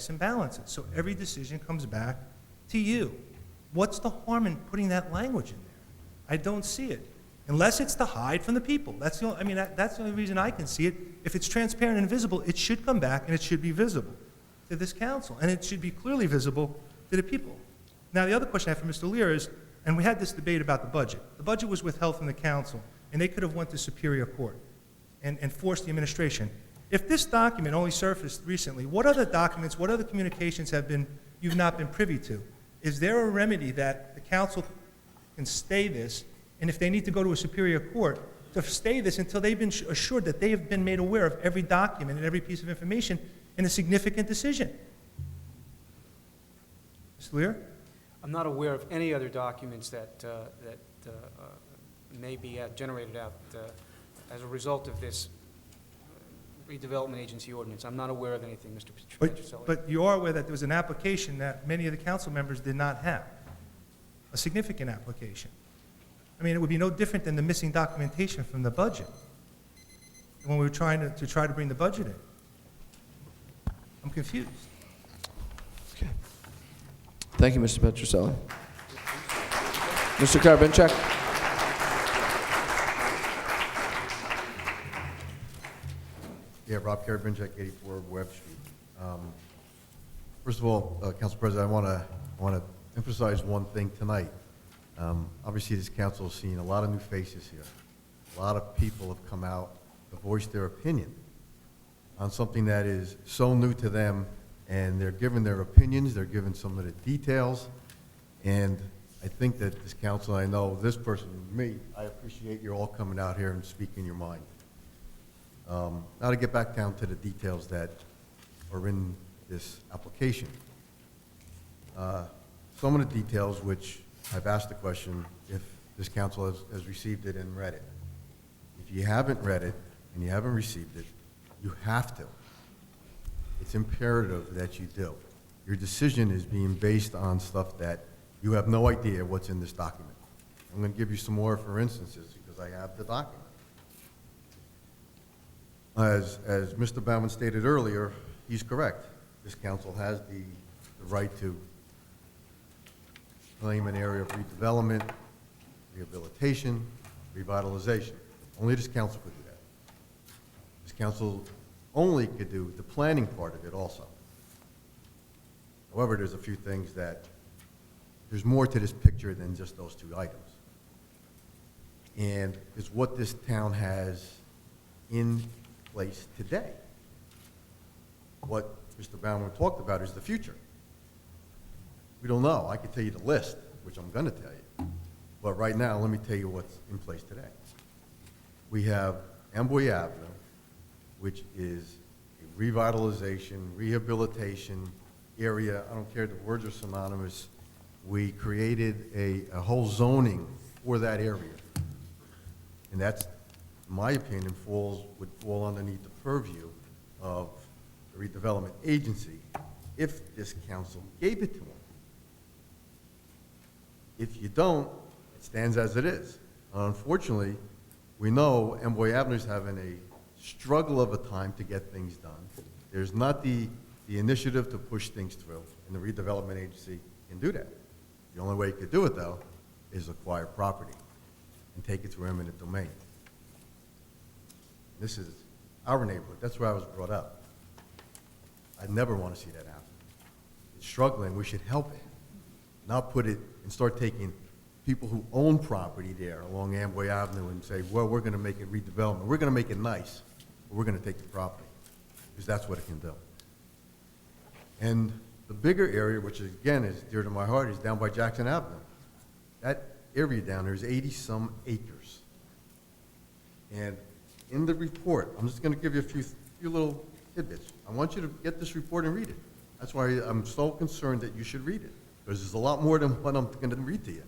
and balances. So every decision comes back to you. What's the harm in putting that language in there? I don't see it. Unless it's to hide from the people. That's the only, that's the only reason I can see it. If it's transparent and visible, it should come back and it should be visible to this council. And it should be clearly visible to the people. Now, the other question I have for Mr. Lear is, and we had this debate about the budget. The budget was withheld from the council, and they could have went to Superior Court and forced the administration. If this document only surfaced recently, what other documents, what other communications you've not been privy to? Is there a remedy that the council can stay this, and if they need to go to a Superior Court, to stay this until they've been assured that they have been made aware of every document and every piece of information in a significant decision? Mr. Lear? I'm not aware of any other documents that may be generated out as a result of this redevelopment agency ordinance. I'm not aware of anything, Mr. Petrucelli. But you are aware that there was an application that many of the council members did not have, a significant application. I mean, it would be no different than the missing documentation from the budget when we were trying to bring the budget in. I'm confused. Okay. Thank you, Mr. Petrucelli. Mr. Karabinchak? Yeah, Rob Karabinchak, 84 Webb Street. First of all, Council President, I want to emphasize one thing tonight. Obviously, this council has seen a lot of new faces here. A lot of people have come out to voice their opinion on something that is so new to them, and they're giving their opinions, they're giving some of the details, and I think that this council, I know this person, me, I appreciate you all coming out here and speaking your mind. Now to get back down to the details that are in this application. Some of the details which I've asked the question if this council has received it and read it. If you haven't read it and you haven't received it, you have to. It's imperative that you do. Your decision is being based on stuff that you have no idea what's in this document. I'm going to give you some more for instances because I have the document. As Mr. Baumann stated earlier, he's correct. This council has the right to claim an area of redevelopment, rehabilitation, revitalization. Only this council could do that. This council only could do the planning part of it also. However, there's a few things that, there's more to this picture than just those two items. And it's what this town has in place today. What Mr. Baumann talked about is the future. We don't know. I could tell you the list, which I'm going to tell you. But right now, let me tell you what's in place today. We have Amboy Avenue, which is a revitalization, rehabilitation area. I don't care if the words are synonymous. We created a whole zoning for that area. And that's, in my opinion, would fall underneath the purview of the redevelopment agency if this council gave it to them. If you don't, it stands as it is. Unfortunately, we know Amboy Avenue is having a struggle of a time to get things done. There's not the initiative to push things through, and the redevelopment agency can do that. The only way you could do it, though, is acquire property and take it through eminent domain. This is our neighborhood. That's where I was brought up. I never want to see that happen. It's struggling. We should help it, not put it and start taking people who own property there along Amboy Avenue and say, well, we're going to make it redevelopment. We're going to make it nice, but we're going to take the property because that's what it can do. And the bigger area, which again is dear to my heart, is down by Jackson Avenue. That area down there is 80-some acres. And in the report, I'm just going to give you a few little tidbits. I want you to get this report and read it. That's why I'm so concerned that you should read it, because there's a lot more than what I'm going to read to you.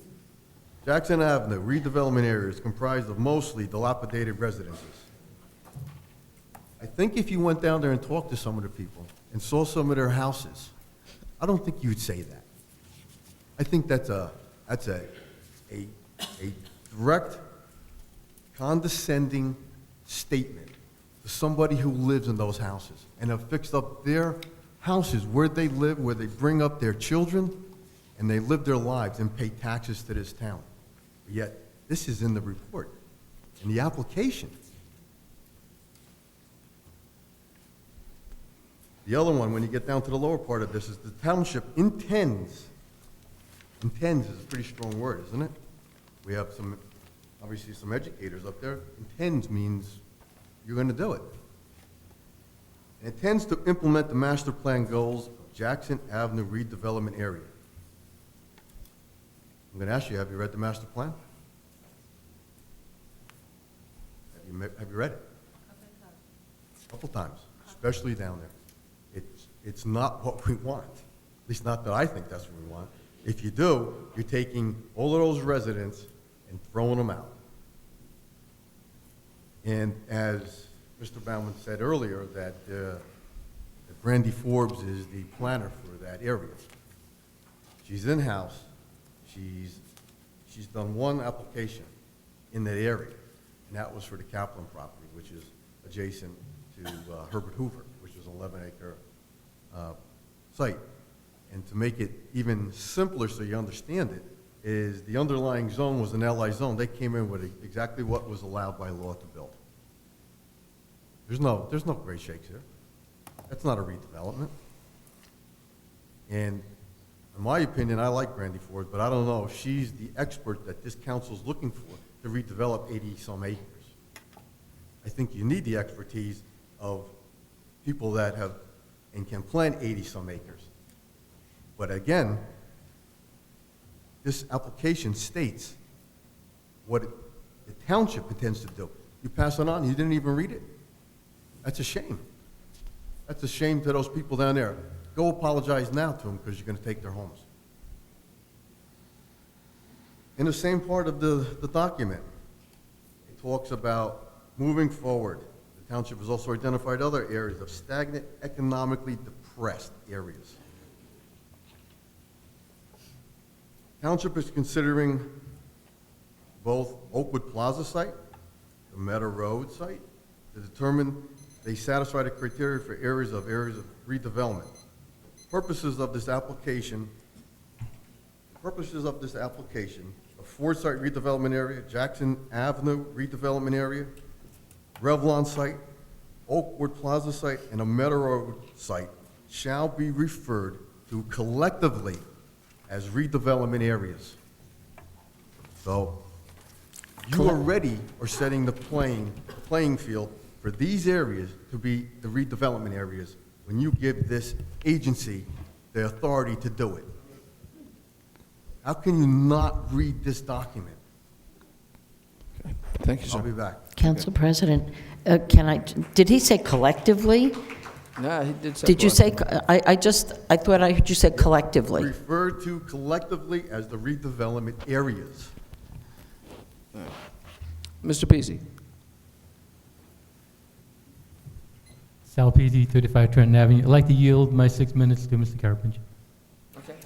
Jackson Avenue, redevelopment area, is comprised of mostly dilapidated residences. I think if you went down there and talked to some of the people and saw some of their houses, I don't think you'd say that. I think that's a direct, condescending statement to somebody who lives in those houses and have fixed up their houses where they live, where they bring up their children, and they live their lives and pay taxes to this town. Yet, this is in the report, in the application. The other one, when you get down to the lower part of this, is the township intends is a pretty strong word, isn't it? We have some, obviously some educators up there. Intends means you're going to do it. It intends to implement the master plan goals of Jackson Avenue redevelopment area. I'm going to ask you, have you read the master plan? Have you read it? A couple times, especially down there. It's not what we want, at least not that I think that's what we want. If you do, you're taking all of those residents and throwing them out. And as Mr. Baumann said earlier, that Brandy Forbes is the planner for that area. She's in-house. She's done one application in that area, and that was for the Kaplan property, which is adjacent to Herbert Hoover, which is an 11-acre site. And to make it even simpler so you understand it, is the underlying zone was an LI zone. They came in with exactly what was allowed by law to build. There's no gray shakes here. That's not a redevelopment. And in my opinion, I like Brandy Ford, but I don't know if she's the expert that this council's looking for to redevelop 80-some acres. I think you need the expertise of people that have and can plant 80-some acres. But again, this application states what the township intends to do. You pass it on, you didn't even read it. That's a shame. That's a shame to those people down there. Go apologize now to them because you're going to take their homes. In the same part of the document, it talks about moving forward. The township has also identified other areas of stagnant, economically depressed areas. Township is considering both Oakwood Plaza site, the Meadow Road site, to determine they satisfy the criteria for areas of redevelopment. Purposes of this application, a Ford site redevelopment area, Jackson Avenue redevelopment area, Revlon site, Oakwood Plaza site, and a Meadow Road site shall be referred to collectively as redevelopment areas. So you already are setting the playing field for these areas to be the redevelopment areas when you give this agency the authority to do it. How can you not read this document? Okay. Thank you, sir. I'll be back. Council President, did he say collectively? No, he did say. Did you say, I thought I heard you said collectively. Referred to collectively as the redevelopment areas. Mr. Peasy. Sal Peasy, 35 Trenton Avenue. I'd like to yield my 6 minutes to Mr. Karabinchak. Okay.